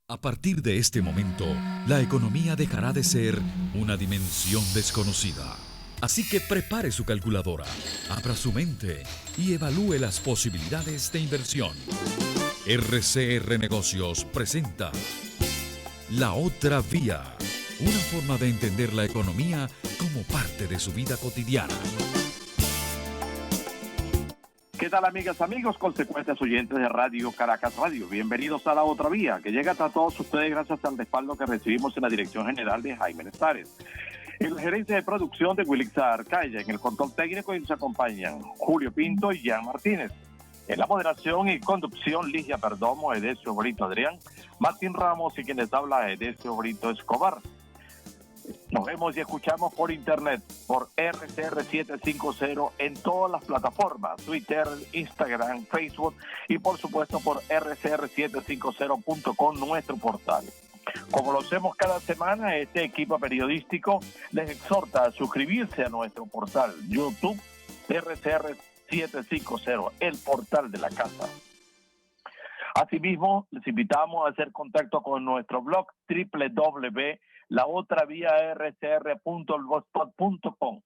A partir de este momento, la economía dejará de ser una dimensión desconocida. Así que prepare su calculadora, abra su mente y evalúe las posibilidades de inversión. RCR Negocios presenta La Otra Vía, una forma de entender la economía como parte de su vida cotidiana. ¿Qué tal, amigas, amigos, consecuentes oyentes de Radio Caracas Radio? Bienvenidos a La Otra Vía, que llega hasta todos ustedes gracias al respaldo que recibimos en la dirección general de Jaime Nestares. En la gerencia de producción de Wilixar Arcaya, en el control técnico y nos acompañan Julio Pinto y Jan Martínez. En la moderación y conducción, Ligia Perdomo, Edesio Brito Adrián, Martín Ramos y quien les habla, Edesio Brito Escobar. Nos vemos y escuchamos por internet, por RCR750 en todas las plataformas, Twitter, Instagram, Facebook y por supuesto por rcr750.com, nuestro portal. Como lo hacemos cada semana, este equipo periodístico les exhorta a suscribirse a nuestro portal YouTube RCR750, el portal de la casa. Asimismo, les invitamos a hacer contacto con nuestro blog www.laotraviarcr.blogspot.com.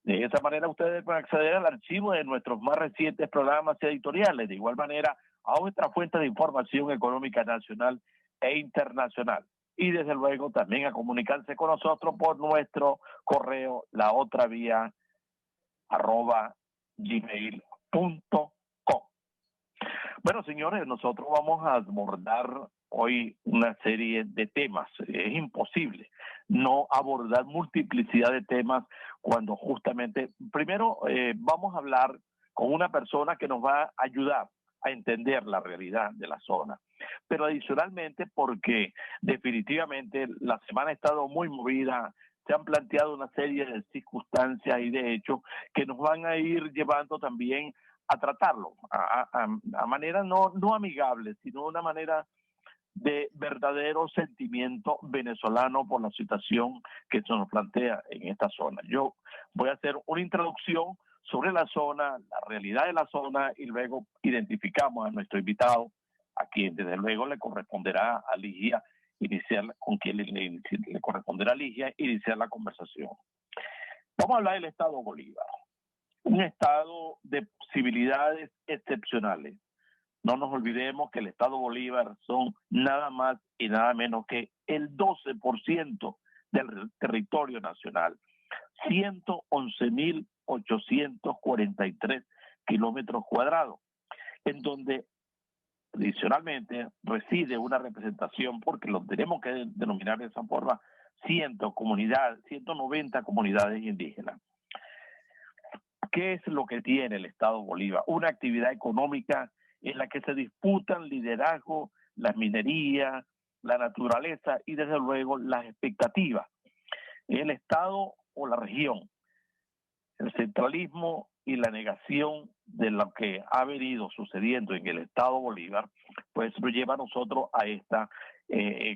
De esa manera ustedes pueden acceder al archivo de nuestros más recientes programas editoriales, de igual manera a nuestra fuente de información económica nacional e internacional. Y desde luego también a comunicarse con nosotros por nuestro correo laotravia@gmail.com. Bueno, señores, nosotros vamos a abordar hoy una serie de temas. Es imposible no abordar multiplicidad de temas cuando justamente, primero vamos a hablar con una persona que nos va a ayudar a entender la realidad de la zona. Pero adicionalmente, porque definitivamente la semana ha estado muy movida, se han planteado una serie de circunstancias y de hechos que nos van a ir llevando también a tratarlo a manera no amigable, sino una manera de verdadero sentimiento venezolano por la situación que se nos plantea en esta zona. Yo voy a hacer una introducción sobre la zona, la realidad de la zona, y luego identificamos a nuestro invitado, a quien desde luego le corresponderá a Ligia iniciar, con quien le corresponderá a Ligia iniciar la conversación. Vamos a hablar del Estado Bolívar. Un estado de posibilidades excepcionales. No nos olvidemos que el Estado Bolívar son nada más y nada menos que el 12% del territorio nacional. 111.843 kilómetros cuadrados, en donde adicionalmente reside una representación, porque lo tenemos que denominar de esa forma, 190 comunidades indígenas. ¿Qué es lo que tiene el Estado Bolívar? Una actividad económica en la que se disputan liderazgo, la minería, la naturaleza y desde luego las expectativas. El Estado o la región, el centralismo y la negación de lo que ha venido sucediendo en el Estado Bolívar, pues nos lleva a nosotros a esta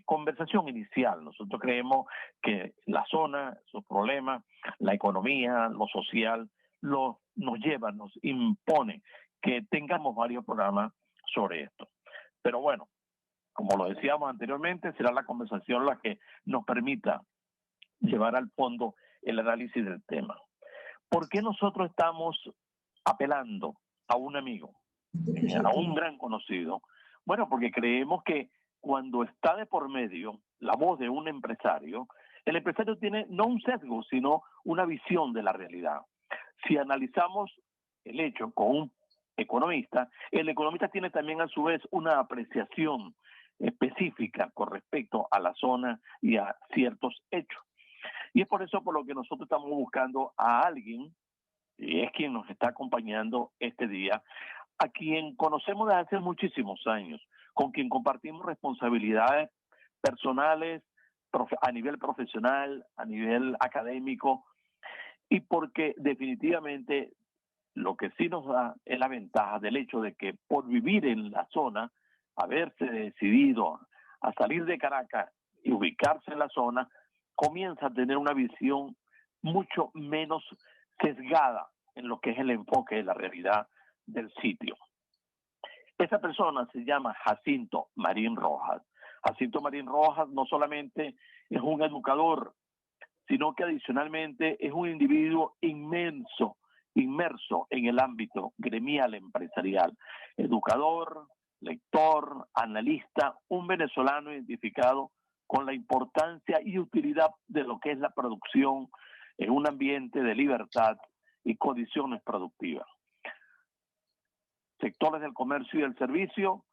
conversación inicial. Nosotros creemos que la zona, sus problemas, la economía, lo social, nos lleva, nos impone que tengamos varios programas sobre esto. Pero bueno, como lo decíamos anteriormente, será la conversación la que nos permita llevar al fondo el análisis del tema. ¿Por qué nosotros estamos apelando a un amigo, a un gran conocido? Bueno, porque creemos que cuando está de por medio la voz de un empresario, el empresario tiene no un sesgo, sino una visión de la realidad. Si analizamos el hecho con un economista, el economista tiene también a su vez una apreciación específica con respecto a la zona y a ciertos hechos. Y es por eso por lo que nosotros estamos buscando a alguien, y es quien nos está acompañando este día, a quien conocemos desde hace muchísimos años, con quien compartimos responsabilidades personales, a nivel profesional, a nivel académico, y porque definitivamente lo que sí nos da es la ventaja del hecho de que por vivir en la zona, haberse decidido a salir de Caracas y ubicarse en la zona, comienza a tener una visión mucho menos sesgada en lo que es el enfoque de la realidad del sitio. Esa persona se llama Jacinto Marín Rojas. Jacinto Marín Rojas no solamente es un educador, sino que adicionalmente es un individuo inmerso en el ámbito gremial empresarial. Educador, lector, analista, un venezolano identificado con la importancia y utilidad de lo que es la producción en un ambiente de libertad y condiciones productivas. Sectores del comercio y del servicio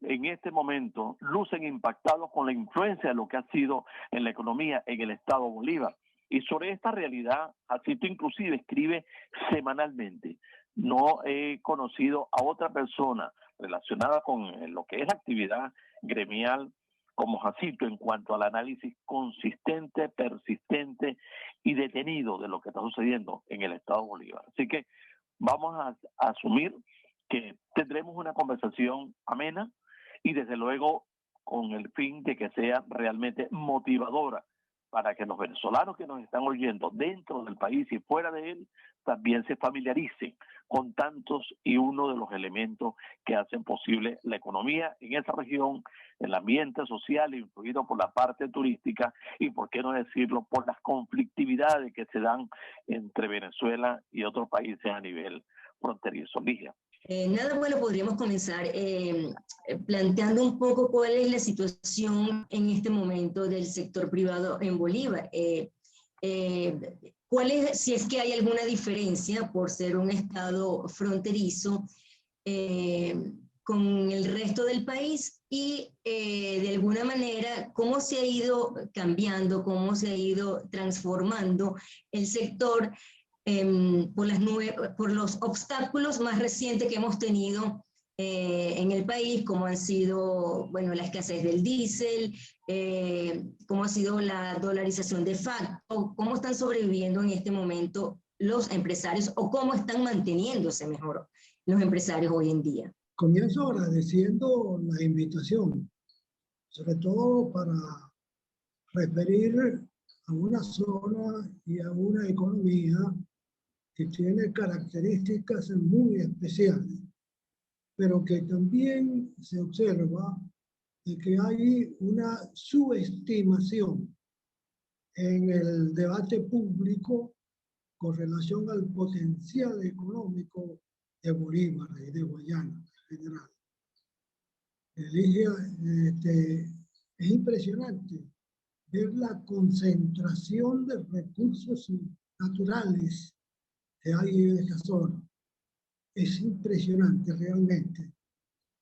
en este momento lucen impactados con la influencia de lo que ha sido en la economía en el estado Bolívar. Y sobre esta realidad, Jacinto inclusive escribe semanalmente. No he conocido a otra persona relacionada con lo que es la actividad gremial como Jacinto en cuanto al análisis consistente, persistente y detenido de lo que está sucediendo en el estado Bolívar. Así que vamos a asumir que tendremos una conversación amena y desde luego con el fin de que sea realmente motivadora para que los venezolanos que nos están oyendo dentro del país y fuera de él también se familiaricen con tantos y uno de los elementos que hacen posible la economía en esa región, el ambiente social influido por la parte turística y, por qué no decirlo, por las conflictividades que se dan entre Venezuela y otros países a nivel fronterizo. Ligia. Nada, bueno, podríamos comenzar planteando un poco cuál es la situación en este momento del sector privado en Bolívar. ¿Cuál es, si es que hay alguna diferencia por ser un estado fronterizo con el resto del país y de alguna manera cómo se ha ido cambiando, cómo se ha ido transformando el sector por los obstáculos más recientes que hemos tenido en el país, como han sido, bueno, la escasez del diésel, cómo ha sido la dolarización de facto, cómo están sobreviviendo en este momento los empresarios o cómo están manteniéndose mejor los empresarios hoy en día. Comienzo agradeciendo la invitación, sobre todo para referir a una zona y a una economía que tiene características muy especiales, pero que también se observa de que hay una subestimación en el debate público con relación al potencial económico de Bolívar y de Guayana en general. Es impresionante ver la concentración de recursos naturales que hay en esta zona. Es impresionante realmente.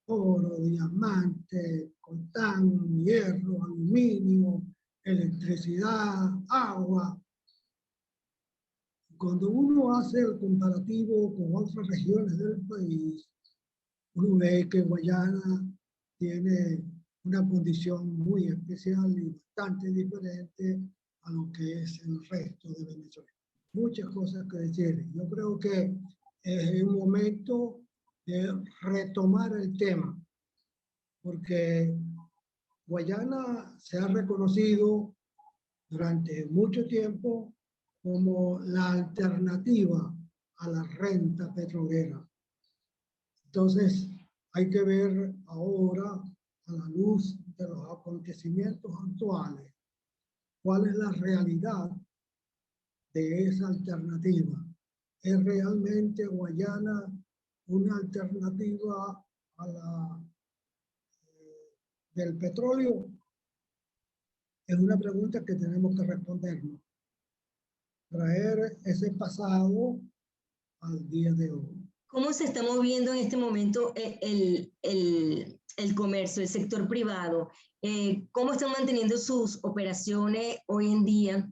Oro, diamante, coltán, hierro, aluminio, electricidad, agua. Cuando uno hace el comparativo con otras regiones del país, uno ve que Guayana tiene una condición muy especial y bastante diferente a lo que es el resto de Venezuela. Muchas cosas que decir. Yo creo que es un momento de retomar el tema, porque Guayana se ha reconocido durante mucho tiempo como la alternativa a la renta petrolera. Entonces, hay que ver ahora, a la luz de los acontecimientos actuales, cuál es la realidad de esa alternativa. ¿Es realmente Guayana una alternativa a la del petróleo? Es una pregunta que tenemos que respondernos. Traer ese pasado al día de hoy. ¿Cómo se está moviendo en este momento el comercio, el sector privado? ¿Cómo están manteniendo sus operaciones hoy en día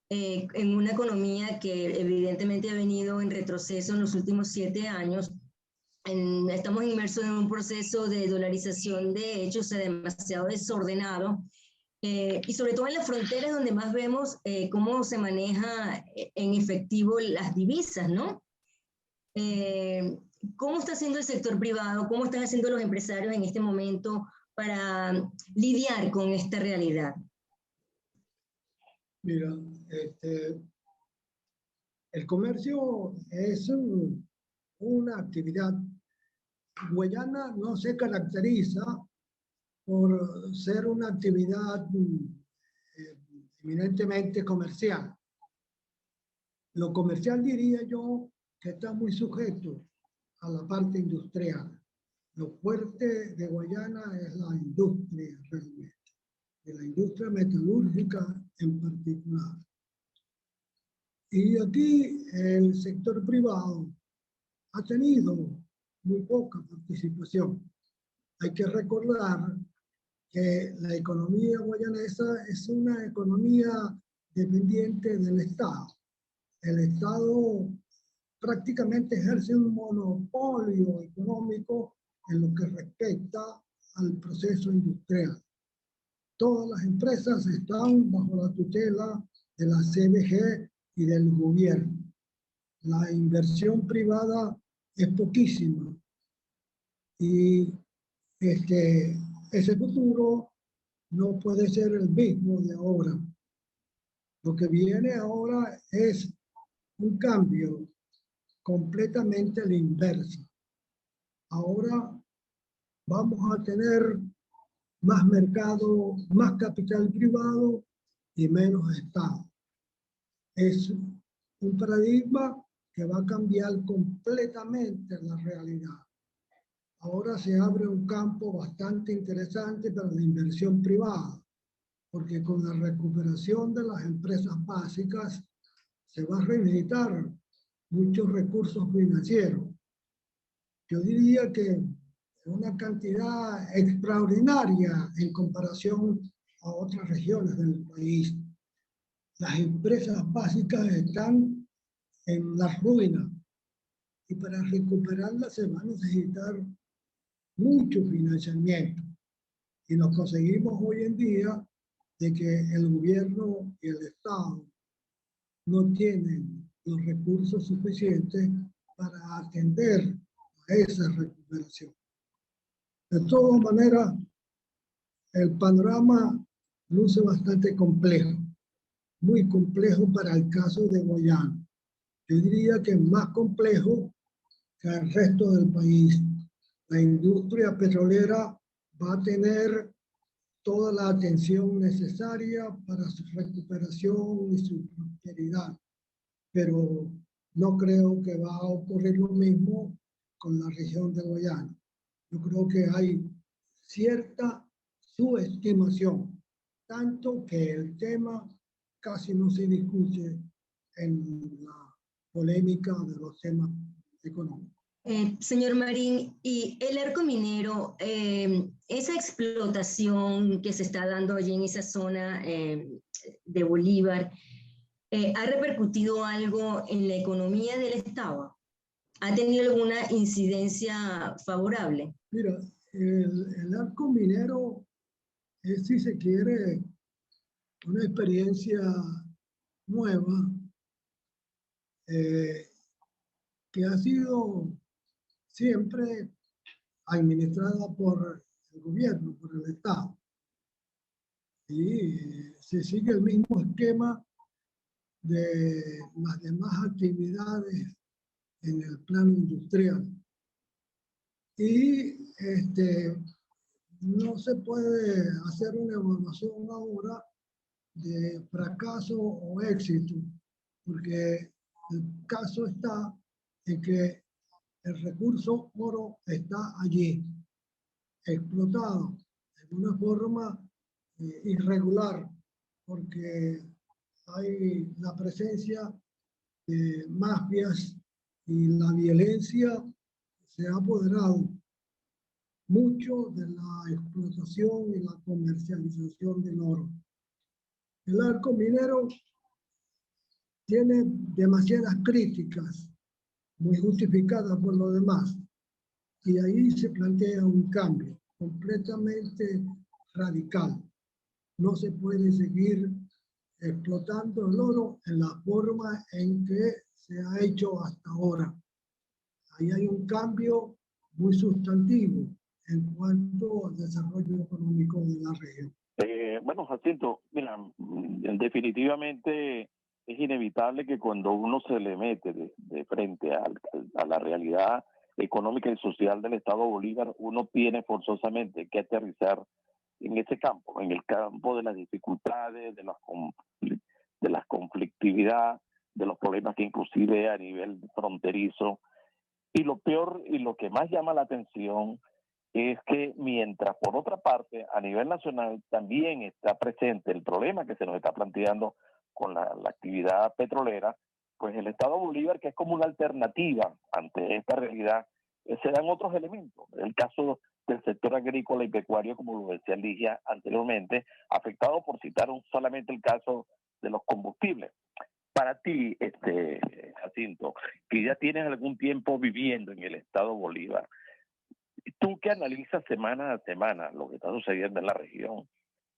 en una economía que evidentemente ha venido en retroceso en los últimos 7 años? Estamos inmersos en un proceso de dolarización de hecho, demasiado desordenado. Y sobre todo en las fronteras donde más vemos cómo se maneja en efectivo las divisas, ¿no? ¿Cómo está haciendo el sector privado? ¿Cómo están haciendo los empresarios en este momento para lidiar con esta realidad? Mira, el comercio es una actividad. Guayana no se caracteriza por ser una actividad eminentemente comercial. Lo comercial diría yo que está muy sujeto a la parte industrial. Lo fuerte de Guayana es la industria realmente, de la industria metalúrgica en particular. Y aquí el sector privado ha tenido muy poca participación. Hay que recordar que la economía guayanesa es una economía dependiente del Estado. El Estado prácticamente ejerce un monopolio económico en lo que respecta al proceso industrial. Todas las empresas están bajo la tutela de la CBG y del gobierno. La inversión privada es poquísima y ese futuro no puede ser el mismo de ahora. Lo que viene ahora es un cambio completamente a la inversa. Ahora vamos a tener más mercado, más capital privado y menos Estado. Es un paradigma que va a cambiar completamente la realidad. Ahora se abre un campo bastante interesante para la inversión privada, porque con la recuperación de las empresas básicas se va a necesitar muchos recursos financieros. Yo diría que una cantidad extraordinaria en comparación a otras regiones del país. Las empresas básicas están en la ruina y para recuperarlas se va a necesitar mucho financiamiento. Y nos conseguimos hoy en día de que el gobierno y el Estado no tienen los recursos suficientes para atender a esa recuperación. De todas maneras, el panorama luce bastante complejo, muy complejo para el caso de Guayana. Yo diría que es más complejo que el resto del país. La industria petrolera va a tener toda la atención necesaria para su recuperación y su prosperidad, pero no creo que va a ocurrir lo mismo con la región de Guayana. Yo creo que hay cierta subestimación, tanto que el tema casi no se discute en la polémica de los temas económicos. Señor Marín, y el arco minero, esa explotación que se está dando allí en esa zona de Bolívar, ¿ha repercutido algo en la economía del Estado? ¿Ha tenido alguna incidencia favorable? Mira, el arco minero es, si se quiere, una experiencia nueva que ha sido siempre administrada por el gobierno, por el Estado. Y se sigue el mismo esquema de las demás actividades en el plano industrial. Y no se puede hacer una evaluación ahora de fracaso o éxito, porque el caso está en que el recurso oro está allí, explotado de una forma irregular, porque hay la presencia de mafias y la violencia se ha apoderado mucho de la explotación y la comercialización del oro. El arco minero tiene demasiadas críticas, muy justificadas por lo demás, y ahí se plantea un cambio completamente radical. No se puede seguir explotando el oro en la forma en que se ha hecho hasta ahora. Ahí hay un cambio muy sustantivo en cuanto al desarrollo económico de la región. Bueno, Jacinto, mira, definitivamente es inevitable que cuando uno se le mete de frente a la realidad económica y social del Estado Bolívar, uno tiene forzosamente que aterrizar en ese campo, en el campo de las dificultades, de la conflictividad, de los problemas que inclusive a nivel fronterizo. Y lo peor y lo que más llama la atención es que mientras por otra parte a nivel nacional también está presente el problema que se nos está planteando con la actividad petrolera, pues el Estado Bolívar, que es como una alternativa ante esta realidad, se dan otros elementos. El caso del sector agrícola y pecuario, como lo decía Ligia anteriormente, afectado por citar solamente el caso de los combustibles. Para ti, Jacinto, que ya tienes algún tiempo viviendo en el Estado Bolívar, tú que analizas semana a semana lo que está sucediendo en la región,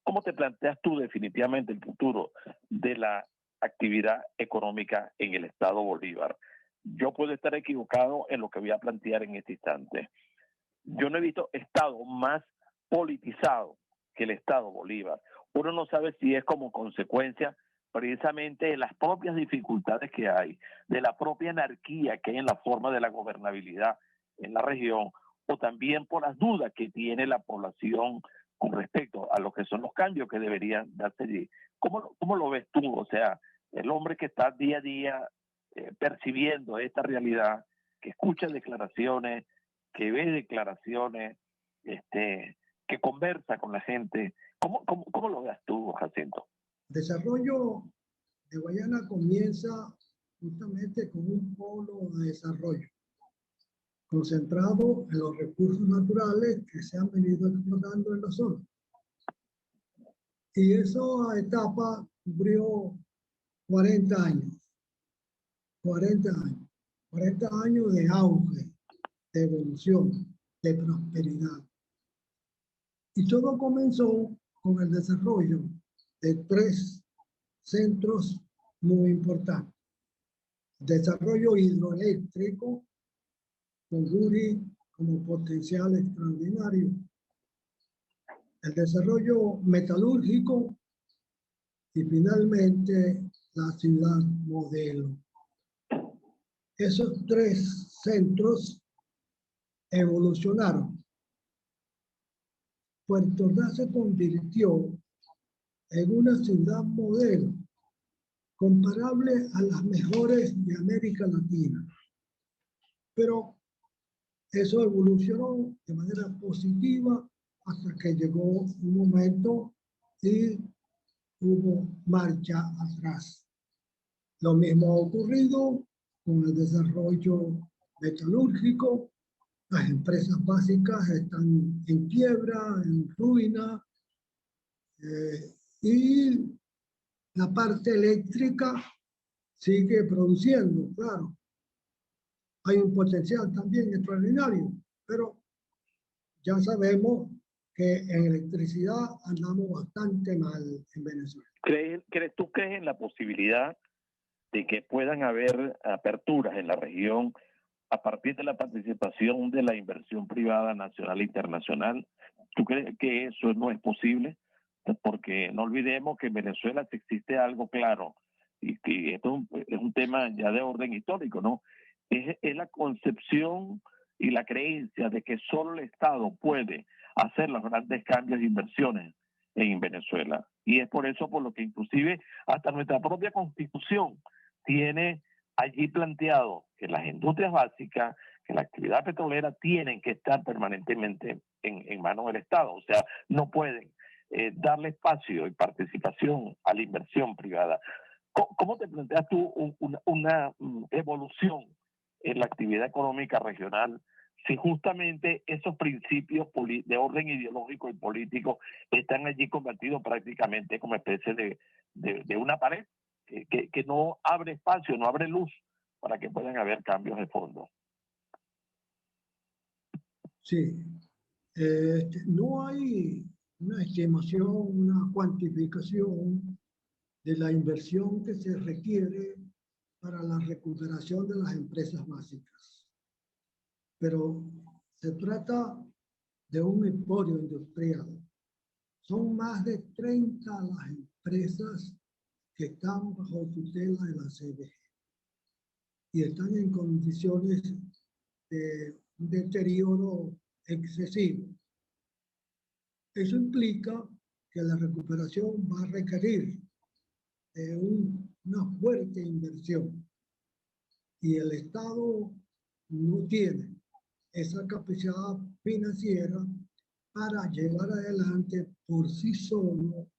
¿cómo te planteas tú definitivamente el futuro de la actividad económica en el Estado Bolívar? Yo puedo estar equivocado en lo que voy a plantear en este instante. Yo no he visto Estado más politizado que el Estado Bolívar. Uno no sabe si es como consecuencia precisamente de las propias dificultades que hay, de la propia anarquía que hay en la forma de la gobernabilidad en la región, o también por las dudas que tiene la población con respecto a lo que son los cambios que deberían darse allí. ¿Cómo lo ves tú? O sea, el hombre que está día a día percibiendo esta realidad, que escucha declaraciones, que ve declaraciones, que conversa con la gente. ¿Cómo lo ves tú, Jacinto? El desarrollo de Guayana comienza justamente con un polo de desarrollo concentrado en los recursos naturales que se han venido explotando en la zona. Y esa etapa cubrió 40 años. 40 años. 40 años de auge, de evolución, de prosperidad. Y todo comenzó con el desarrollo de 3 centros muy importantes. Desarrollo hidroeléctrico, con Guri como potencial extraordinario. El desarrollo metalúrgico y finalmente la ciudad modelo. Esos 3 centros evolucionaron. Puerto Ordaz se convirtió en una ciudad modelo comparable a las mejores de América Latina. Pero eso evolucionó de manera positiva hasta que llegó un momento y hubo marcha atrás. Lo mismo ha ocurrido con el desarrollo metalúrgico. Las empresas básicas están en quiebra, en ruina, y la parte eléctrica sigue produciendo, claro. Hay un potencial también extraordinario, pero ya sabemos que en electricidad andamos bastante mal en Venezuela. ¿Tú crees en la posibilidad de que puedan haber aperturas en la región a partir de la participación de la inversión privada nacional e internacional? ¿Tú crees que eso no es posible? Porque no olvidemos que en Venezuela existe algo claro, y que esto es un tema ya de orden histórico, ¿no? Es la concepción y la creencia de que solo el Estado puede hacer los grandes cambios de inversiones en Venezuela. Y es por eso por lo que inclusive hasta nuestra propia Constitución tiene allí planteado que las industrias básicas, que la actividad petrolera tienen que estar permanentemente en manos del Estado. O sea, no pueden darle espacio y participación a la inversión privada. ¿Cómo te planteas tú una evolución en la actividad económica regional si justamente esos principios de orden ideológico y político están allí convertidos prácticamente como especie de una pared que no abre espacio, no abre luz para que puedan haber cambios de fondo? Sí, no hay una estimación, una cuantificación de la inversión que se requiere para la recuperación de las empresas básicas. Pero se trata de un emporio industrial. Son más de 30 las empresas que están bajo tutela de la CBG y están en condiciones de un deterioro excesivo. Eso implica que la recuperación va a requerir de una fuerte inversión y el Estado no tiene esa capacidad financiera para llevar adelante por sí solo,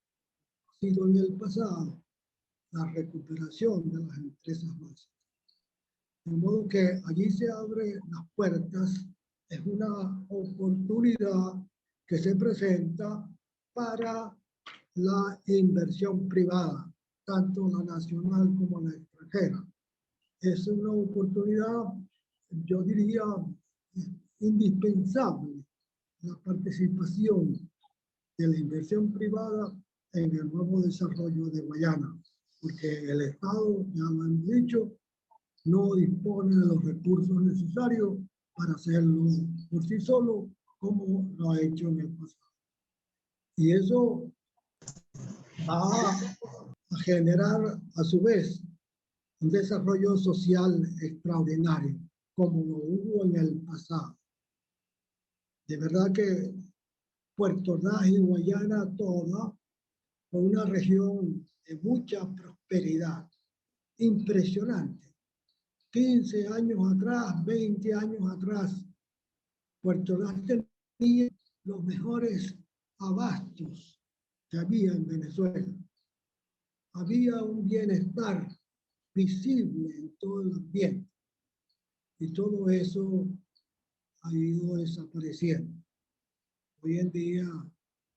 ha sido en el pasado, la recuperación de las empresas básicas. De modo que allí se abren las puertas, es una oportunidad que se presenta para la inversión privada, tanto la nacional como la extranjera. Es una oportunidad, yo diría, indispensable, la participación de la inversión privada en el nuevo desarrollo de Guayana, porque el Estado, ya lo hemos dicho, no dispone de los recursos necesarios para hacerlo por sí solo, como lo ha hecho en el pasado. Y eso va a generar, a su vez, un desarrollo social extraordinario, como lo hubo en el pasado. De verdad que Puerto Ordaz y Guayana toda fue una región de mucha prosperidad, impresionante. 15 años atrás, 20 años atrás, Puerto Ordaz tenía los mejores abastos que había en Venezuela. Había un bienestar visible en todo el ambiente y todo eso ha ido desapareciendo. Hoy en día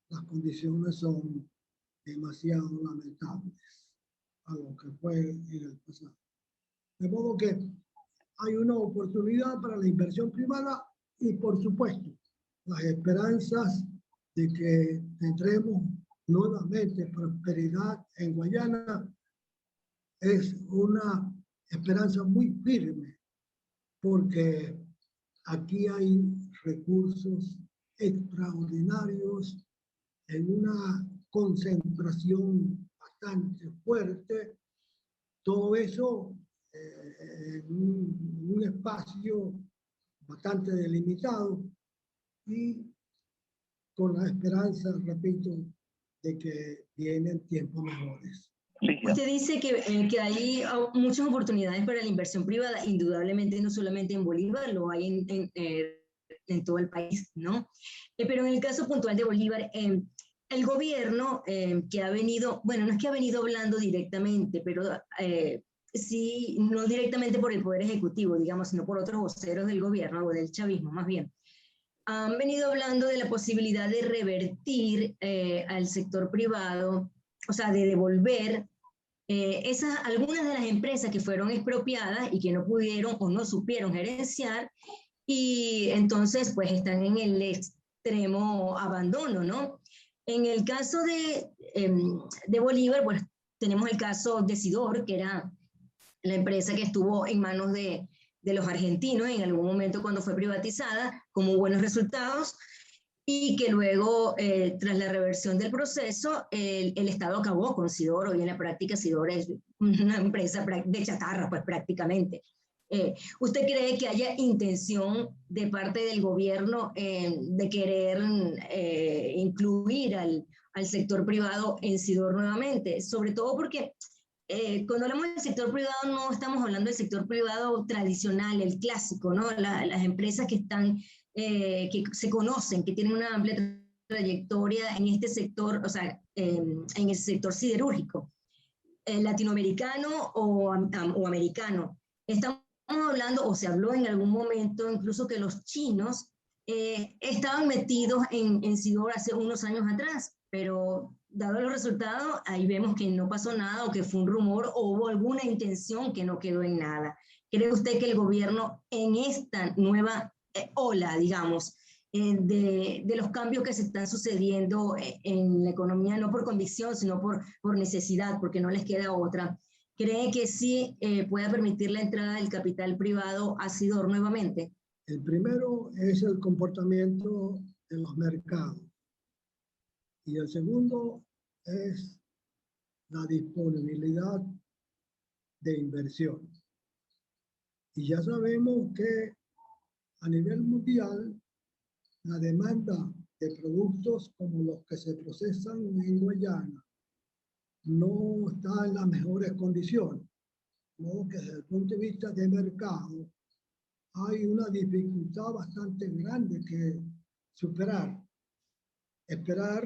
las condiciones son demasiado lamentables a lo que fue en el pasado. De modo que hay una oportunidad para la inversión privada y, por supuesto, las esperanzas de que tendremos nuevamente prosperidad en Guayana es una esperanza muy firme, porque aquí hay recursos extraordinarios en una concentración bastante fuerte, todo eso en un espacio bastante delimitado y con la esperanza, repito, de que vienen tiempos mejores. Usted dice que hay muchas oportunidades para la inversión privada, indudablemente no solamente en Bolívar, lo hay en todo el país, ¿no? Pero en el caso puntual de Bolívar, el gobierno que ha venido, bueno, no es que ha venido hablando directamente, pero sí, no directamente por el Poder Ejecutivo, digamos, sino por otros voceros del gobierno o del chavismo más bien, han venido hablando de la posibilidad de revertir al sector privado, o sea, de devolver algunas de las empresas que fueron expropiadas y que no pudieron o no supieron gerenciar, y entonces pues están en el extremo abandono, ¿no? En el caso de Bolívar, pues tenemos el caso de Sidor, que era la empresa que estuvo en manos de los argentinos en algún momento cuando fue privatizada, con muy buenos resultados, y que luego, tras la reversión del proceso, el Estado acabó con Sidor. Hoy en la práctica Sidor es una empresa de chatarra, pues prácticamente. ¿Usted cree que haya intención de parte del gobierno de querer incluir al sector privado en Sidor nuevamente? Sobre todo porque cuando hablamos del sector privado no estamos hablando del sector privado tradicional, el clásico, ¿no? Las empresas que están, que se conocen, que tienen una amplia trayectoria en este sector, o sea, en el sector siderúrgico, latinoamericano o americano. Estamos hablando, o se habló en algún momento incluso que los chinos estaban metidos en Sidor hace unos años atrás, pero dado los resultados, ahí vemos que no pasó nada o que fue un rumor o hubo alguna intención que no quedó en nada. ¿Cree usted que el gobierno en esta nueva ola, digamos, de los cambios que se están sucediendo en la economía, no por convicción, sino por necesidad, porque no les queda otra, cree que sí pueda permitir la entrada del capital privado a Sidor nuevamente? El primero es el comportamiento de los mercados. Y el segundo es la disponibilidad de inversión. Y ya sabemos que a nivel mundial la demanda de productos como los que se procesan en Guayana no está en las mejores condiciones, ¿no? Que desde el punto de vista de mercado hay una dificultad bastante grande que superar. Esperar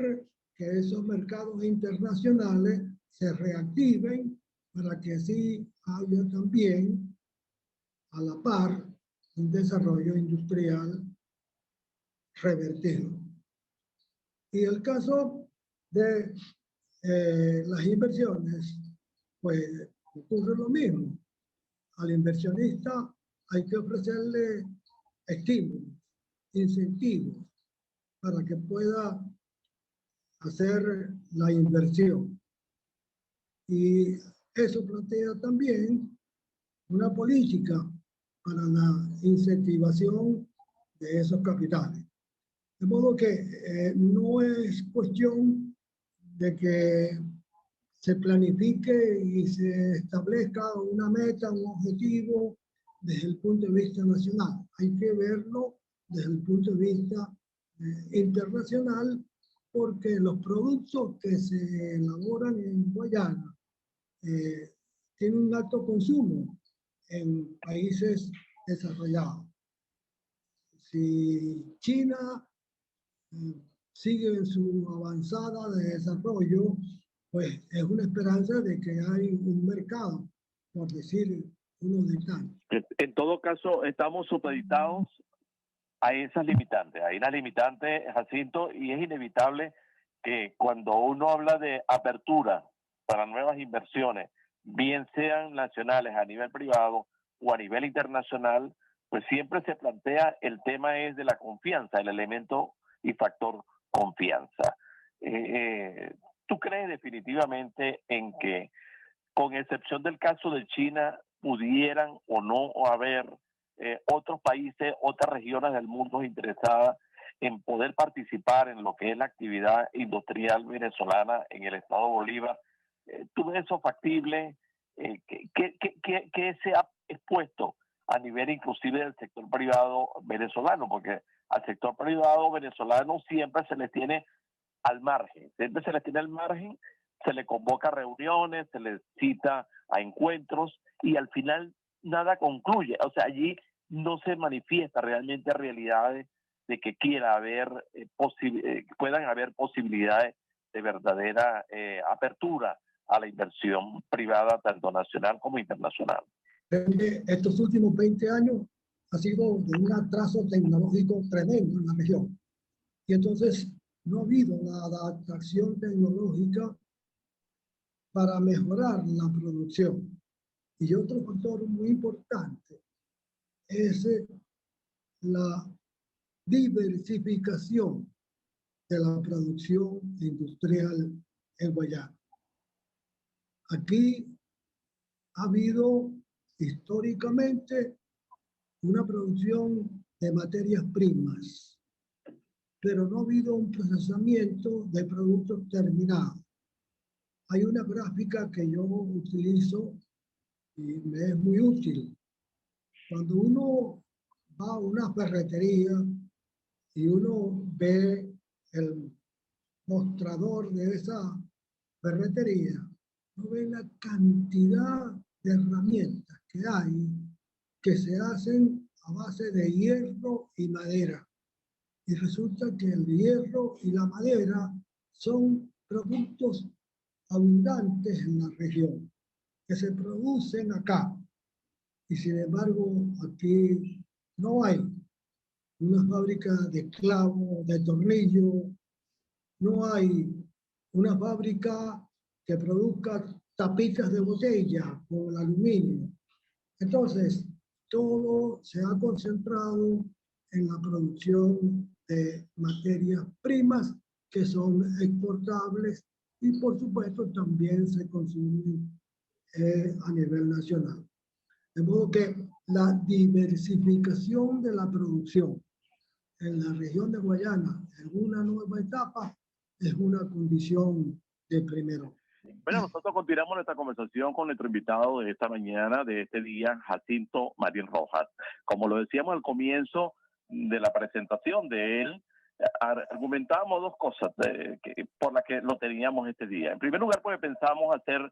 que esos mercados internacionales se reactiven para que así haya también a la par un desarrollo industrial revertido. Y el caso de las inversiones, pues ocurre lo mismo. Al inversionista hay que ofrecerle estímulos, incentivos para que pueda hacer la inversión. Y eso plantea también una política para la incentivación de esos capitales. De modo que no es cuestión de que se planifique y se establezca una meta, un objetivo desde el punto de vista nacional. Hay que verlo desde el punto de vista internacional, porque los productos que se elaboran en Guayana tienen un alto consumo en países desarrollados. Si China sigue en su avanzada de desarrollo, pues es una esperanza de que hay un mercado, por decir uno de tantos. En todo caso, estamos supeditados a esas limitantes. Hay una limitante, Jacinto, y es inevitable que cuando uno habla de apertura para nuevas inversiones, bien sean nacionales a nivel privado o a nivel internacional, pues siempre se plantea el tema es de la confianza, el elemento y factor confianza. ¿Tú crees definitivamente en que, con excepción del caso de China, pudieran o no haber otros países, otras regiones del mundo interesadas en poder participar en lo que es la actividad industrial venezolana en el estado Bolívar? ¿Tú ves eso factible? ¿Qué se ha expuesto a nivel inclusive del sector privado venezolano? Porque al sector privado venezolano siempre se les tiene al margen, se le convoca a reuniones, se les cita a encuentros y al final nada concluye. O sea, allí no se manifiesta realmente realidades de que quiera haber puedan haber posibilidades de verdadera apertura a la inversión privada, tanto nacional como internacional. Estos últimos 20 años ha sido de un atraso tecnológico tremendo en la región. Y entonces no ha habido la adaptación tecnológica para mejorar la producción. Y otro factor muy importante es la diversificación de la producción industrial en Guayana. Aquí ha habido históricamente una producción de materias primas, pero no ha habido un procesamiento de productos terminados. Hay una gráfica que yo utilizo y me es muy útil. Cuando uno va a una ferretería y uno ve el mostrador de esa ferretería, uno ve la cantidad de herramientas que hay que se hacen a base de hierro y madera. Y resulta que el hierro y la madera son productos abundantes en la región, que se producen acá. Y sin embargo, aquí no hay una fábrica de clavos, de tornillos, no hay una fábrica que produzca tapitas de botella con el aluminio. Entonces, todo se ha concentrado en la producción de materias primas que son exportables y por supuesto también se consumen a nivel nacional. De modo que la diversificación de la producción en la región de Guayana en una nueva etapa es una condición de primero. Bueno, nosotros continuamos nuestra conversación con nuestro invitado de esta mañana, de este día, Jacinto Marín Rojas. Como lo decíamos al comienzo de la presentación de él, argumentábamos dos cosas por las que lo teníamos este día. En primer lugar, porque pensábamos hacer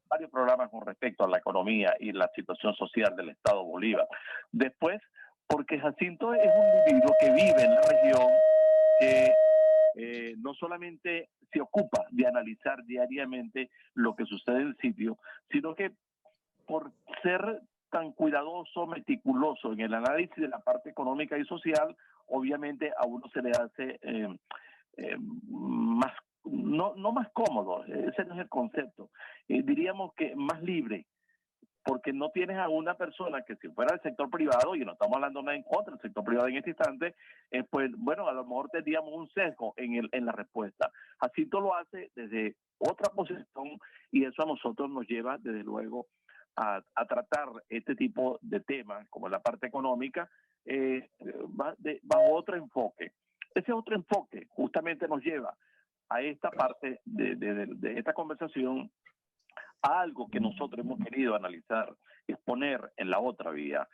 varios programas con respecto a la economía y la situación social del Estado Bolívar. Después, porque Jacinto es un individuo que vive en la región, que no solamente se ocupa de analizar diariamente lo que sucede en el sitio, sino que por ser tan cuidadoso, meticuloso en el análisis de la parte económica y social, obviamente a uno se le hace más, no más cómodo, ese no es el concepto, diríamos que más libre, porque no tienes a una persona que si fuera del sector privado, y no estamos hablando nada en contra del sector privado en este instante, pues bueno, a lo mejor tendríamos un sesgo en la respuesta. Jacinto lo hace desde otra posición y eso a nosotros nos lleva desde luego a tratar este tipo de temas como la parte económica bajo otro enfoque. Ese otro enfoque justamente nos lleva a esta parte de esta conversación, a algo que nosotros hemos querido analizar, exponer en la otra vía.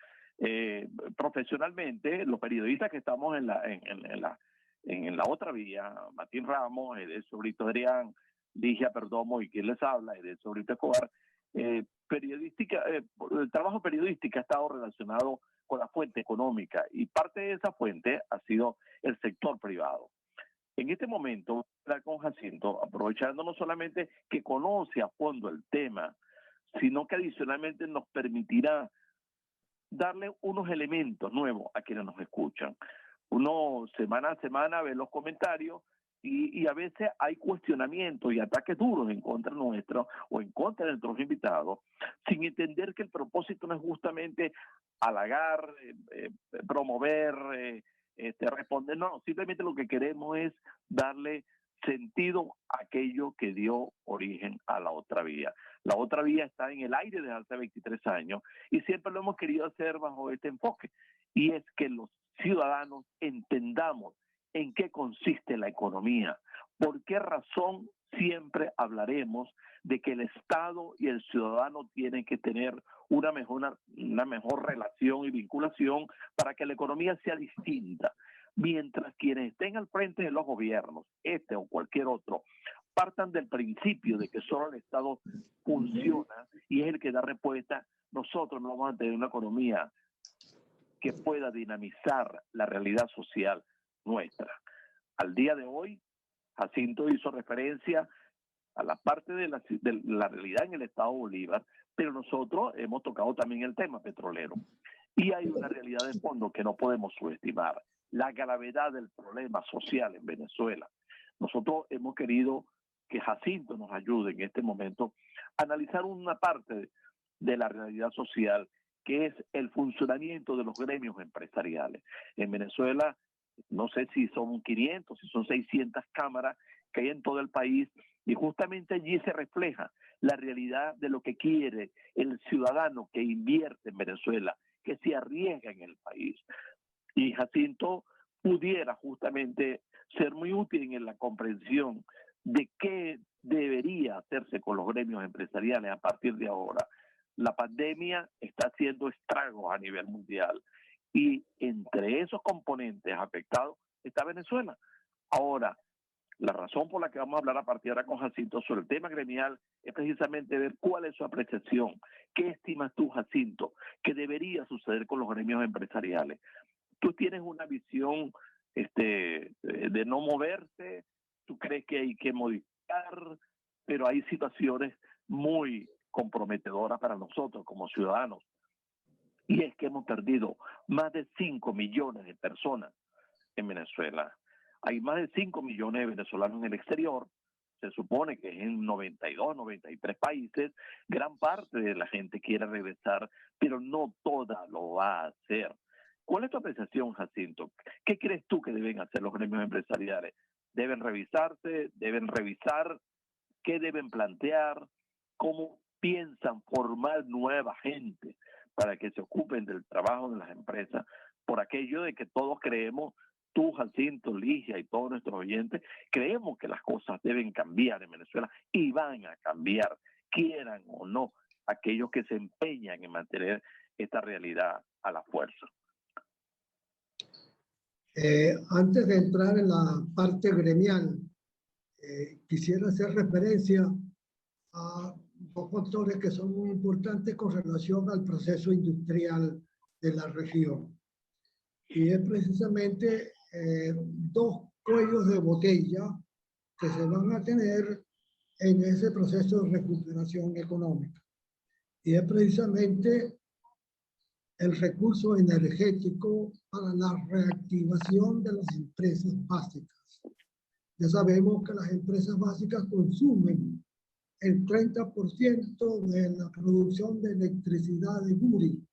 Profesionalmente, los periodistas que estamos en la otra vía, Martín Ramos, Edelso Brito Adrián, Ligia Perdomo y quien les habla, Edelso Brito Escobar, el trabajo periodístico ha estado relacionado con la fuente económica y parte de esa fuente ha sido el sector privado. En este momento, con Jacinto, aprovechando no solamente que conoce a fondo el tema, sino que adicionalmente nos permitirá darle unos elementos nuevos a quienes nos escuchan. Uno semana a semana ve los comentarios y a veces hay cuestionamientos y ataques duros en contra nuestro o en contra de nuestros invitados, sin entender que el propósito no es justamente halagar, promover, responder, no, simplemente lo que queremos es darle sentido a aquello que dio origen a la otra vía. La otra vía está en el aire desde hace 23 años y siempre lo hemos querido hacer bajo este enfoque, y es que los ciudadanos entendamos en qué consiste la economía, por qué razón siempre hablaremos de que el Estado y el ciudadano tienen que tener una mejor relación y vinculación para que la economía sea distinta. Mientras quienes estén al frente de los gobiernos, este o cualquier otro, partan del principio de que solo el Estado funciona y es el que da respuesta, nosotros no vamos a tener una economía que pueda dinamizar la realidad social nuestra. Al día de hoy, Jacinto hizo referencia a la parte de la realidad en el Estado Bolívar, pero nosotros hemos tocado también el tema petrolero. Y hay una realidad de fondo que no podemos subestimar, la gravedad del problema social en Venezuela. Nosotros hemos querido que Jacinto nos ayude en este momento a analizar una parte de la realidad social, que es el funcionamiento de los gremios empresariales. En Venezuela, no sé si son 500, si son 600 cámaras que hay en todo el país, y justamente allí se refleja la realidad de lo que quiere el ciudadano que invierte en Venezuela, que se arriesga en el país. Y Jacinto pudiera justamente ser muy útil en la comprensión de qué debería hacerse con los gremios empresariales a partir de ahora. La pandemia está haciendo estragos a nivel mundial y entre esos componentes afectados está Venezuela. Ahora, la razón por la que vamos a hablar a partir de ahora con Jacinto sobre el tema gremial es precisamente ver cuál es su apreciación. ¿Qué estimas tú, Jacinto, que debería suceder con los gremios empresariales? ¿Tú tienes una visión de no moverse? ¿Tú crees que hay que modificar? Pero hay situaciones muy comprometedoras para nosotros como ciudadanos. Y es que hemos perdido más de 5 millones de personas en Venezuela. Hay más de 5 millones de venezolanos en el exterior. Se supone que en 92, 93 países, gran parte de la gente quiere regresar, pero no toda lo va a hacer. ¿Cuál es tu apreciación, Jacinto? ¿Qué crees tú que deben hacer los gremios empresariales? ¿Deben revisarse? ¿Deben revisar? ¿Qué deben plantear? ¿Cómo piensan formar nueva gente para que se ocupen del trabajo de las empresas? Por aquello de que todos creemos, tú, Jacinto, Ligia y todos nuestros oyentes, creemos que las cosas deben cambiar en Venezuela y van a cambiar, quieran o no, aquellos que se empeñan en mantener esta realidad a la fuerza. Antes de entrar en la parte gremial, quisiera hacer referencia a dos factores que son muy importantes con relación al proceso industrial de la región. Y es precisamente dos cuellos de botella que se van a tener en ese proceso de recuperación económica. Y es precisamente el recurso energético para la reactivación de las empresas básicas. Ya sabemos que las empresas básicas consumen el 30% de la producción de electricidad de Guri.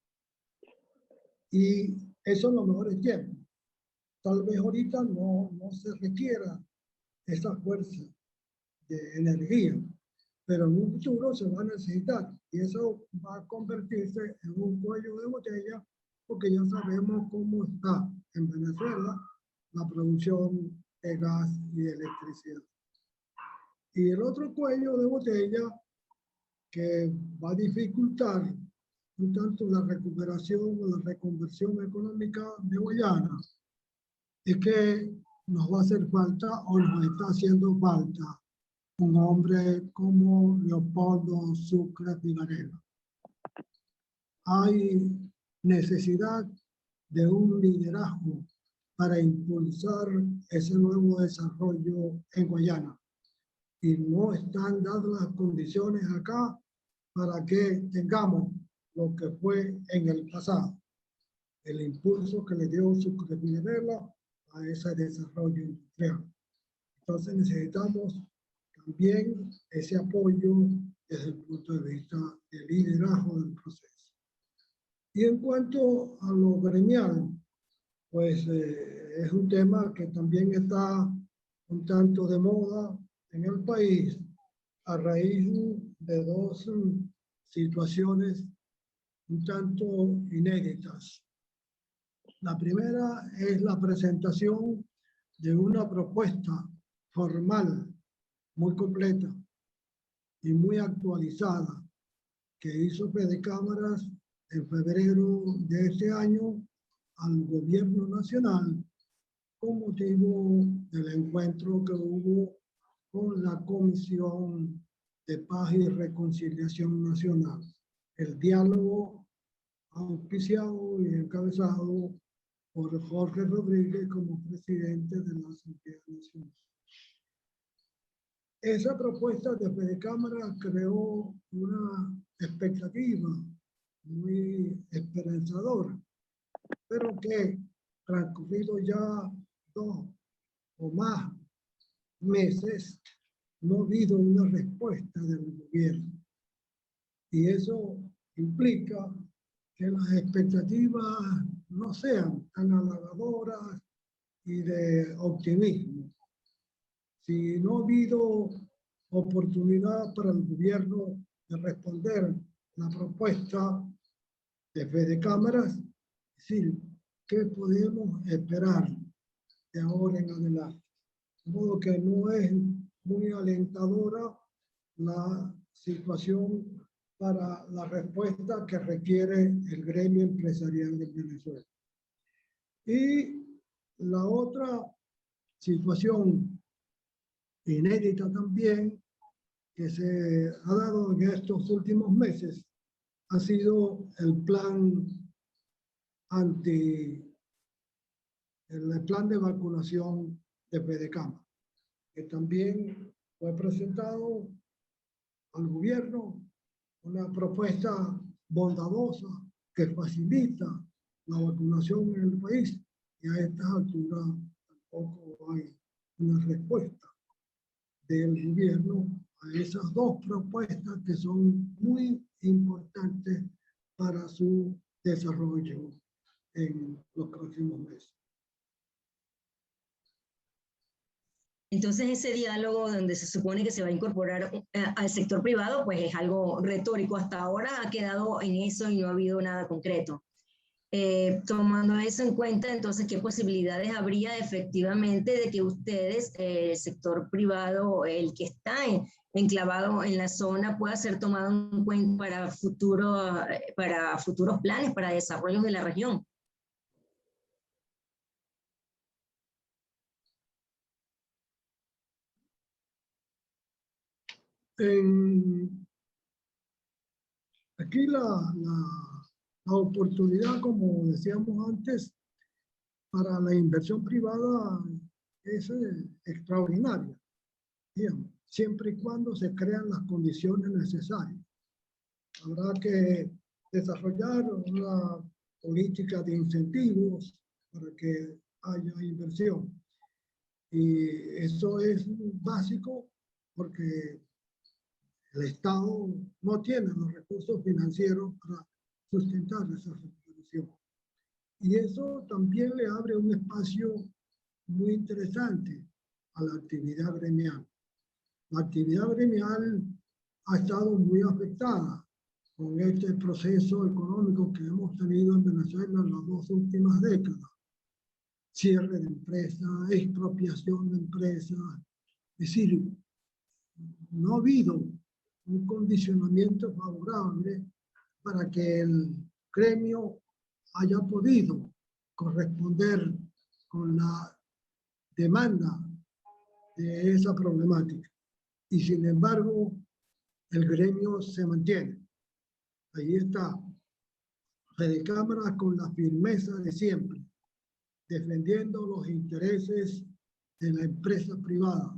Y eso en los mejores tiempos. Tal vez ahorita no se requiera esa fuerza de energía, pero en un futuro se va a necesitar. Y eso va a convertirse en un cuello de botella, porque ya sabemos cómo está en Venezuela la producción de gas y de electricidad. Y el otro cuello de botella que va a dificultar un tanto la recuperación o la reconversión económica de Guayana es que nos va a hacer falta o nos está haciendo falta un hombre como Leopoldo Sucre Figarela. Hay necesidad de un liderazgo para impulsar ese nuevo desarrollo en Guayana. Y no están dadas las condiciones acá para que tengamos lo que fue en el pasado, el impulso que le dio Sucre Figarela a ese desarrollo industrial. Entonces necesitamos también ese apoyo desde el punto de vista del liderazgo del proceso. Y en cuanto a lo gremial, pues es un tema que también está un tanto de moda en el país a raíz de dos situaciones un tanto inéditas. La primera es la presentación de una propuesta formal muy completa y muy actualizada que hizo Fedecámaras en febrero de este año al gobierno nacional con motivo del encuentro que hubo con la Comisión de Paz y Reconciliación Nacional, el diálogo auspiciado y encabezado por Jorge Rodríguez como presidente de la Asamblea Nacional. Esa propuesta de Fedecámara creó una expectativa muy esperanzadora, pero que transcurrido ya 2 o más meses, no ha habido una respuesta del gobierno. Y eso implica que las expectativas no sean tan halagadoras y de optimismo. Si no ha habido oportunidad para el gobierno de responder la propuesta de Fedecámaras, es decir, ¿qué podemos esperar de ahora en adelante? De modo que no es muy alentadora la situación para la respuesta que requiere el gremio empresarial de Venezuela. Y la otra situación inédita también que se ha dado en estos últimos meses ha sido el plan de vacunación de Fedecámara, que también fue presentado al gobierno una propuesta bondadosa que facilita la vacunación en el país, y a estas alturas tampoco hay una respuesta del gobierno a esas dos propuestas que son muy importantes para su desarrollo en los próximos meses. Entonces ese diálogo donde se supone que se va a incorporar al sector privado, pues es algo retórico. Hasta ahora ha quedado en eso y no ha habido nada concreto. Tomando eso en cuenta, entonces, ¿qué posibilidades habría efectivamente de que ustedes, el sector privado, el que está enclavado en la zona, pueda ser tomado en cuenta para futuros planes, para desarrollos de la región? Aquí la oportunidad, como decíamos antes, para la inversión privada es extraordinaria, digamos, siempre y cuando se crean las condiciones necesarias. Habrá que desarrollar una política de incentivos para que haya inversión. Y eso es básico porque el Estado no tiene los recursos financieros para sustentar esa recuperación. Y eso también le abre un espacio muy interesante a la actividad gremial. La actividad gremial ha estado muy afectada con este proceso económico que hemos tenido en Venezuela en las 2 últimas décadas. Cierre de empresas, expropiación de empresas. Es decir, no ha habido un condicionamiento favorable para que el gremio haya podido corresponder con la demanda de esa problemática. Y sin embargo, el gremio se mantiene. Ahí está. Fedecámara con la firmeza de siempre, defendiendo los intereses de la empresa privada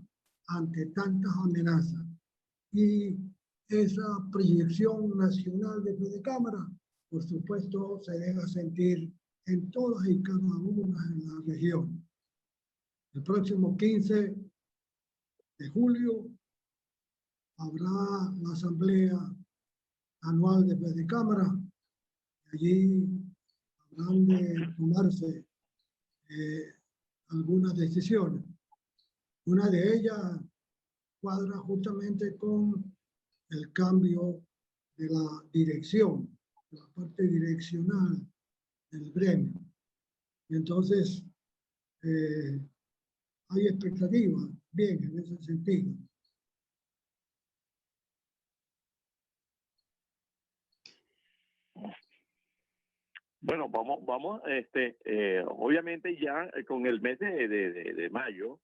ante tantas amenazas. Y esa proyección nacional de Fedecámara, por supuesto, se deja sentir en todas y cada una de las regiones. El próximo 15 de julio habrá la asamblea anual de Fedecámara. Allí habrán de tomarse algunas decisiones. Una de ellas cuadra justamente con el cambio de la dirección, de la parte direccional del gremio. Y entonces hay expectativas, bien, en ese sentido. Bueno, vamos, obviamente ya con el mes de mayo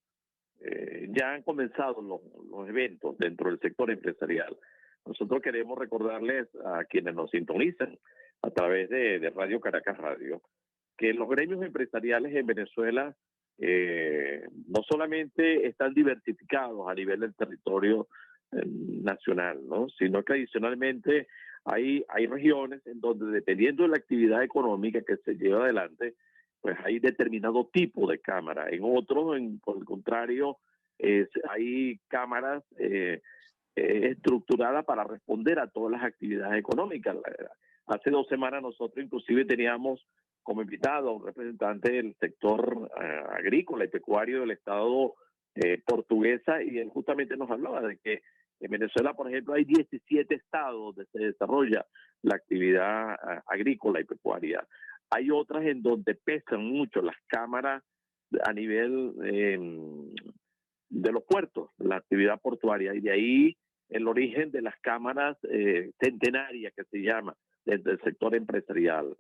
ya han comenzado los eventos dentro del sector empresarial. Nosotros queremos recordarles a quienes nos sintonizan a través de Radio Caracas Radio que los gremios empresariales en Venezuela no solamente están diversificados a nivel del territorio nacional, ¿no? Sino que adicionalmente hay regiones en donde, dependiendo de la actividad económica que se lleva adelante, pues hay determinado tipo de cámara. En otros, por el contrario, hay cámaras estructuradas para responder a todas las actividades económicas. Hace 2 semanas nosotros inclusive teníamos como invitado a un representante del sector agrícola y pecuario del estado portuguesa, y él justamente nos hablaba de que en Venezuela, por ejemplo, hay 17 estados donde se desarrolla la actividad agrícola y pecuaria. Hay otras en donde pesan mucho las cámaras a nivel de los puertos, la actividad portuaria, y de ahí el origen de las cámaras centenarias que se llama desde el sector empresarial.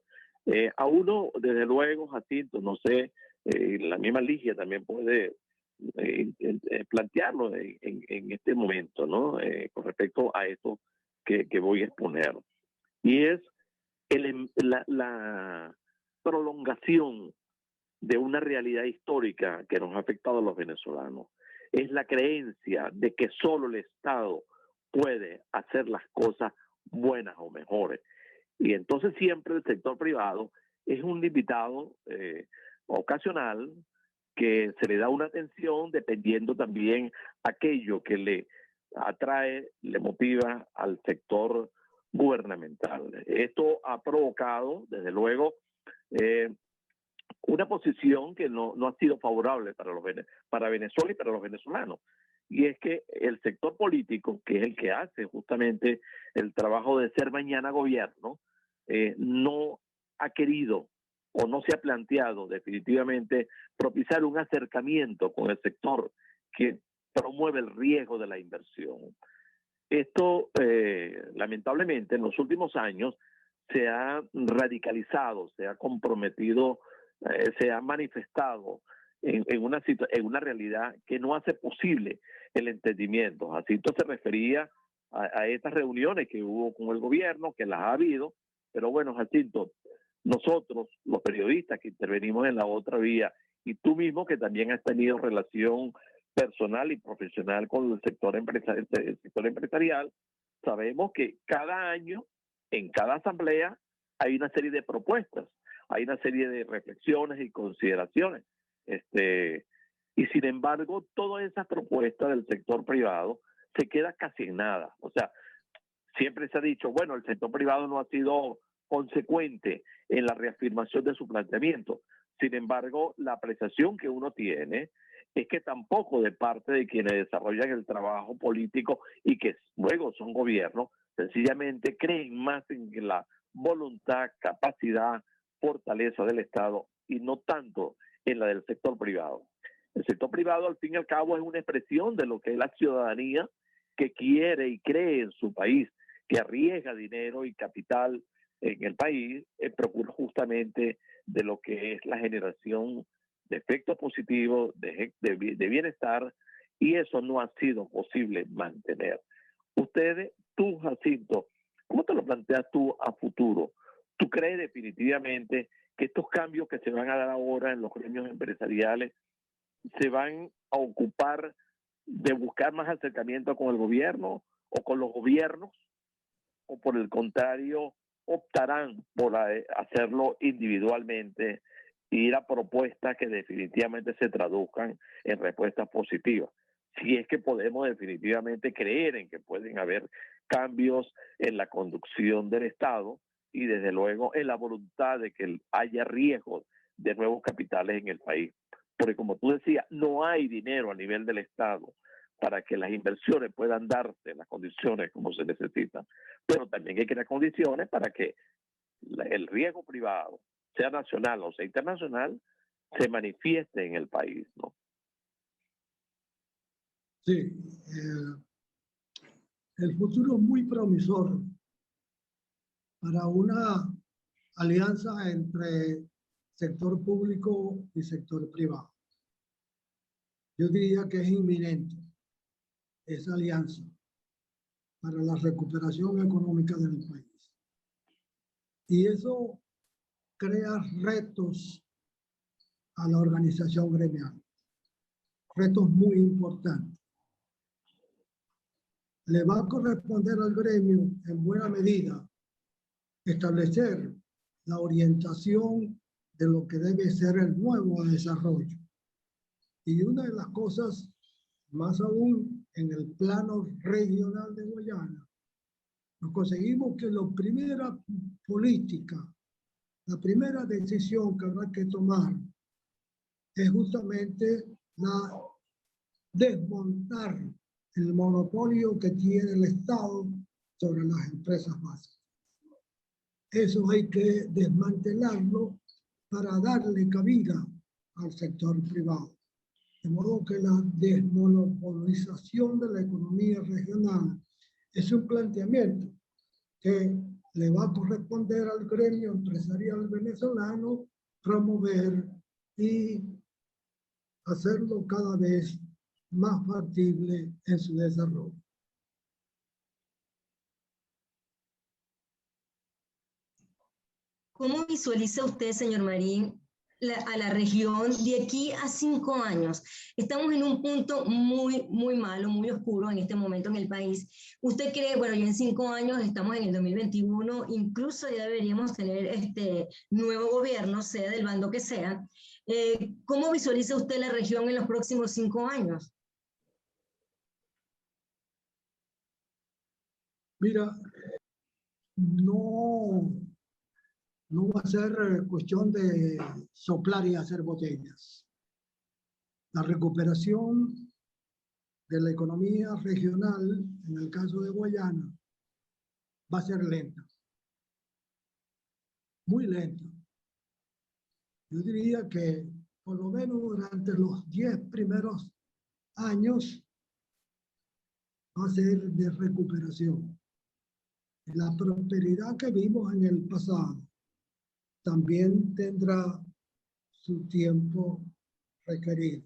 A uno, desde luego, Jacinto, no sé, la misma Ligia también puede plantearlo en este momento, ¿no? Con respecto a esto que voy a exponer. Y es la prolongación de una realidad histórica que nos ha afectado a los venezolanos. Es la creencia de que solo el Estado puede hacer las cosas buenas o mejores. Y entonces siempre el sector privado es un invitado ocasional que se le da una atención dependiendo también aquello que le atrae, le motiva al sector gubernamental. Esto ha provocado, desde luego, una posición que no ha sido favorable para Venezuela y para los venezolanos. Y es que el sector político, que es el que hace justamente el trabajo de ser mañana gobierno, no ha querido o no se ha planteado definitivamente propiciar un acercamiento con el sector que promueve el riesgo de la inversión. Esto, lamentablemente, en los últimos años se ha radicalizado, se ha comprometido, se ha manifestado en una realidad que no hace posible el entendimiento. Jacinto se refería a estas reuniones que hubo con el gobierno, que las ha habido, pero bueno, Jacinto, nosotros, los periodistas que intervenimos en la otra vía, y tú mismo que también has tenido relación personal y profesional con el sector empresarial, sabemos que cada año, en cada asamblea, hay una serie de propuestas, hay una serie de reflexiones y consideraciones. Y sin embargo, todas esas propuestas del sector privado se queda casi en nada. O sea, siempre se ha dicho, bueno, el sector privado no ha sido consecuente en la reafirmación de su planteamiento. Sin embargo, la apreciación que uno tiene es que tampoco de parte de quienes desarrollan el trabajo político y que luego son gobiernos, sencillamente creen más en la voluntad, capacidad, fortaleza del Estado y no tanto en la del sector privado. El sector privado, al fin y al cabo, es una expresión de lo que es la ciudadanía que quiere y cree en su país, que arriesga dinero y capital en el país, procura justamente de lo que es la generación de efectos positivos, de bienestar, y eso no ha sido posible mantener. Ustedes, tú, Jacinto, ¿cómo te lo planteas tú a futuro? ¿Tú crees definitivamente que estos cambios que se van a dar ahora en los gremios empresariales se van a ocupar de buscar más acercamiento con el gobierno o con los gobiernos, o por el contrario optarán por hacerlo individualmente y ir a propuestas que definitivamente se traduzcan en respuestas positivas? Si es que podemos definitivamente creer en que pueden haber cambios en la conducción del Estado y desde luego en la voluntad de que haya riesgos de nuevos capitales en el país. Porque como tú decías, no hay dinero a nivel del Estado para que las inversiones puedan darse en las condiciones como se necesitan. Pero también hay que crear condiciones para que el riesgo privado, sea nacional o sea internacional, se manifieste en el país, ¿no? Sí, el futuro es muy promisor para una alianza entre sector público y sector privado. Yo diría que es inminente esa alianza para la recuperación económica del país. Y eso crea retos a la organización gremial, retos muy importantes. Le va a corresponder al gremio, en buena medida, establecer la orientación de lo que debe ser el nuevo desarrollo. Y una de las cosas, más aún en el plano regional de Guayana, nos conseguimos que la primera política, la primera decisión que habrá que tomar es justamente la desmontar el monopolio que tiene el Estado sobre las empresas básicas. Eso hay que desmantelarlo para darle cabida al sector privado. De modo que la desmonopolización de la economía regional es un planteamiento que le va a corresponder al gremio empresarial venezolano promover y hacerlo cada vez más factible en su desarrollo. ¿Cómo visualiza usted, señor Marín, a la región de aquí a 5 años? Estamos en un punto muy, muy malo, muy oscuro en este momento en el país. ¿Usted cree, bueno, ya en 5 años estamos en el 2021, incluso ya deberíamos tener este nuevo gobierno, sea del bando que sea? ¿Cómo visualiza usted la región en los próximos 5 años? Mira, no va a ser cuestión de soplar y hacer botellas. La recuperación de la economía regional, en el caso de Guayana, va a ser lenta. Muy lenta. Yo diría que por lo menos durante los 10 primeros años va a ser de recuperación. La prosperidad que vimos en el pasado también tendrá su tiempo requerido.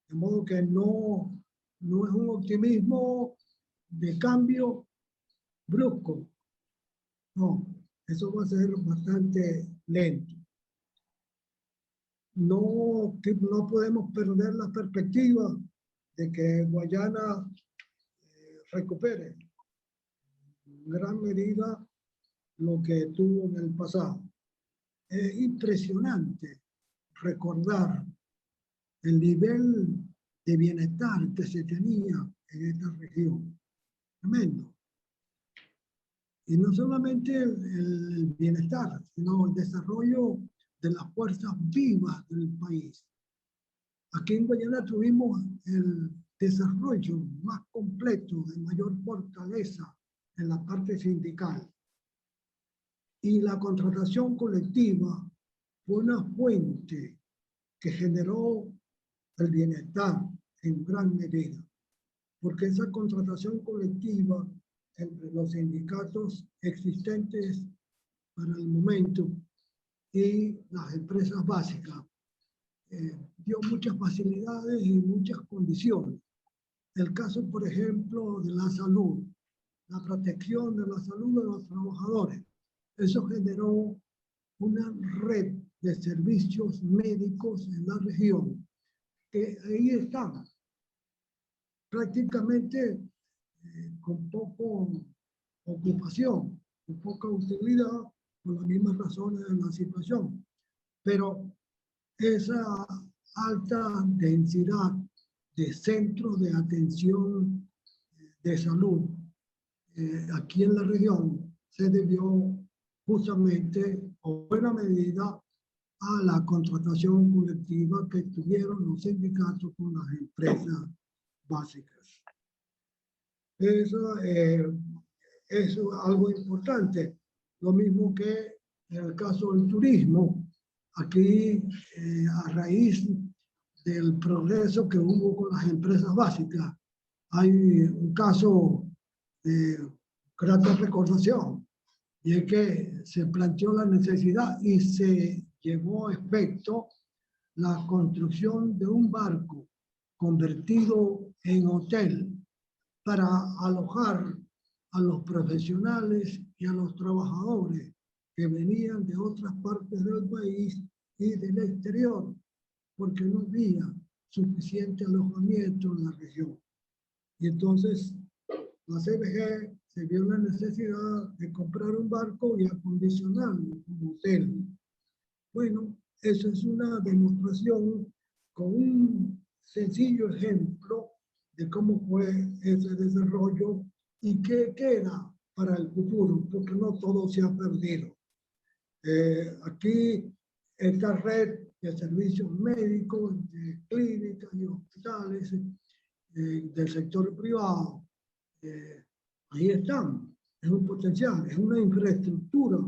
De modo que no es un optimismo de cambio brusco. No, eso va a ser bastante lento. No podemos perder la perspectiva de que Guayana recupere en gran medida lo que tuvo en el pasado. Es impresionante recordar el nivel de bienestar que se tenía en esta región. Tremendo. Y no solamente el bienestar, sino el desarrollo de las fuerzas vivas del país. Aquí en Guayana tuvimos el desarrollo más completo, de mayor fortaleza en la parte sindical. Y la contratación colectiva fue una fuente que generó el bienestar en gran medida, porque esa contratación colectiva entre los sindicatos existentes para el momento y las empresas básicas dio muchas facilidades y muchas condiciones. El caso, por ejemplo, de la salud, la protección de la salud de los trabajadores. Eso generó una red de servicios médicos en la región, que ahí están, prácticamente con poca ocupación, con poca utilidad, por las mismas razones de la situación. Pero esa alta densidad de centros de atención de salud aquí en la región se debió justamente, o buena medida, a la contratación colectiva que tuvieron los sindicatos con las empresas básicas. Eso es algo importante. Lo mismo que en el caso del turismo, aquí a raíz del progreso que hubo con las empresas básicas, hay un caso de grata recordación, y es que se planteó la necesidad y se llevó a efecto la construcción de un barco convertido en hotel para alojar a los profesionales y a los trabajadores que venían de otras partes del país y del exterior, porque no había suficiente alojamiento en la región. Y entonces la CBG se vio la necesidad de comprar un barco y acondicionarlo como hotel. Bueno, eso es una demostración con un sencillo ejemplo de cómo fue ese desarrollo y qué queda para el futuro, porque no todo se ha perdido. Aquí esta red de servicios médicos, de clínicas y hospitales del sector privado, ahí están, es un potencial, es una infraestructura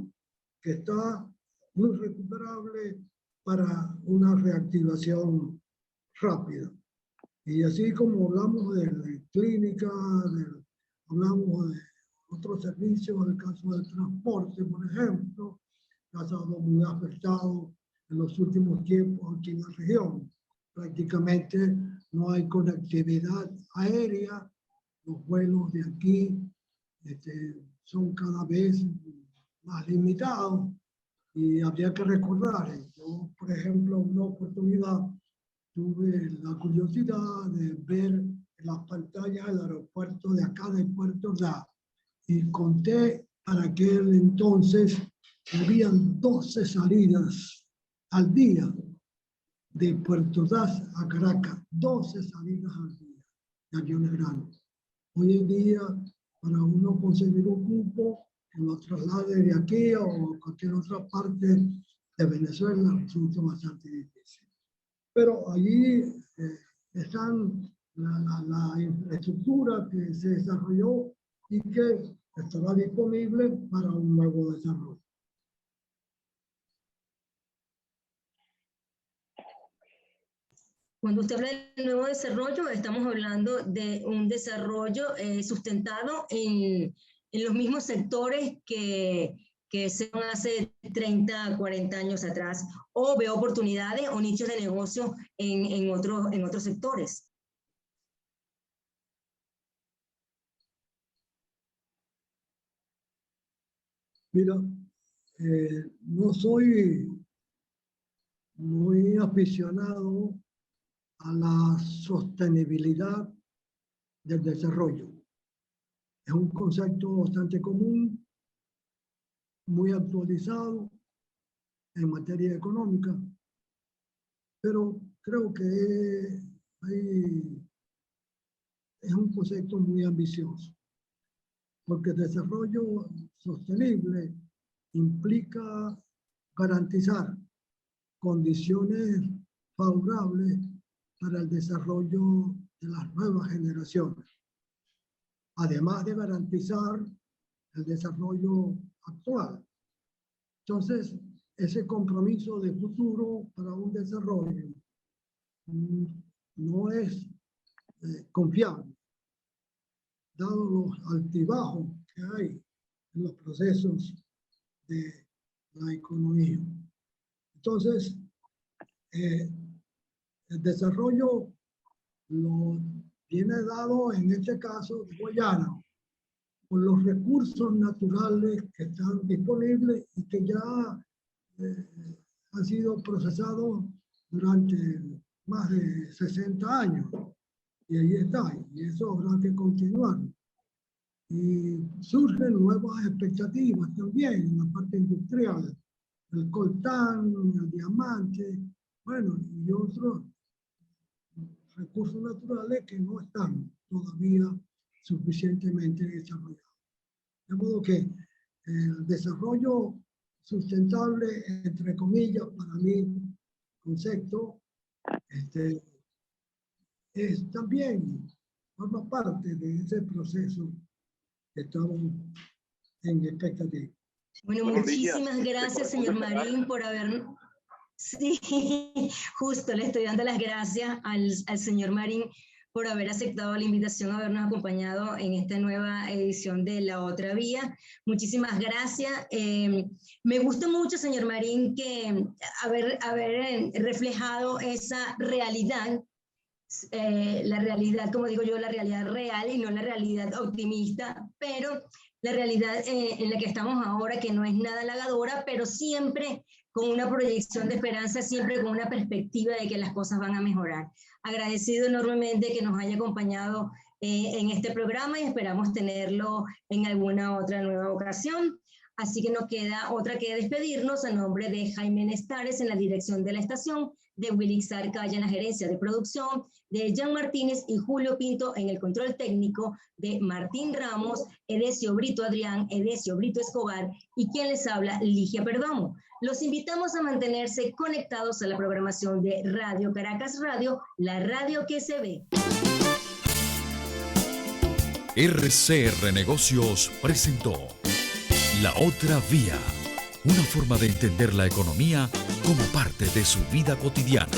que está muy recuperable para una reactivación rápida. Y así como hablamos de clínica, hablamos de otros servicios, en el caso del transporte, por ejemplo, que ha estado muy afectado en los últimos tiempos aquí en la región. Prácticamente no hay conectividad aérea, los vuelos de aquí son cada vez más limitados y habría que recordar. Yo, por ejemplo, una oportunidad tuve la curiosidad de ver en las pantallas del aeropuerto de acá de Puerto Ordaz y conté para aquel entonces habían 12 salidas al día de Puerto Ordaz a Caracas, 12 salidas al día de aviones grandes. Hoy en día, para uno conseguir un cupo que lo traslade de aquí o cualquier otra parte de Venezuela resulta bastante difícil. Pero allí están la infraestructura que se desarrolló y que estará disponible para un nuevo desarrollo. Cuando usted habla del nuevo desarrollo, estamos hablando de un desarrollo sustentado en los mismos sectores que se hace 30, 40 años atrás, o ve oportunidades o nichos de negocio en otros sectores. Mira, no soy muy aficionado a la sostenibilidad del desarrollo. Es un concepto bastante común, muy actualizado en materia económica, pero creo que es un concepto muy ambicioso, porque el desarrollo sostenible implica garantizar condiciones favorables para el desarrollo de las nuevas generaciones, además de garantizar el desarrollo actual. Entonces, ese compromiso de futuro para un desarrollo no es confiable, dado los altibajos que hay en los procesos de la economía. Entonces, el desarrollo lo viene dado en este caso de Guayana por los recursos naturales que están disponibles y que ya han sido procesados durante más de 60 años. Y ahí está, y eso habrá que continuar. Y surgen nuevas expectativas también en la parte industrial, el coltán, el diamante, bueno, y otros recursos naturales que no están todavía suficientemente desarrollados. De modo que el desarrollo sustentable, entre comillas, para mí, concepto, es también, forma parte de ese proceso que estamos en expectativa. Bueno, muchísimas gracias, señor Marín, por haber... Sí, justo le estoy dando las gracias al señor Marín por haber aceptado la invitación, habernos acompañado en esta nueva edición de La Otra Vía. Muchísimas gracias. Me gusta mucho, señor Marín, que haber reflejado esa realidad, la realidad, como digo yo, la realidad real y no la realidad optimista, pero la realidad en la que estamos ahora, que no es nada halagadora, pero siempre con una proyección de esperanza, siempre con una perspectiva de que las cosas van a mejorar. Agradecido enormemente que nos haya acompañado en este programa y esperamos tenerlo en alguna otra nueva ocasión. Así que nos queda otra que despedirnos a nombre de Jaime Nestares en la dirección de la estación, de Willy Zarcaya en la gerencia de producción, de Jan Martínez y Julio Pinto en el control técnico, de Martín Ramos, Edesio Brito Adrián, Edesio Brito Escobar y quien les habla, Ligia Perdomo. Los invitamos a mantenerse conectados a la programación de Radio Caracas Radio, la radio que se ve. RCR Negocios presentó La Otra Vía, una forma de entender la economía como parte de su vida cotidiana.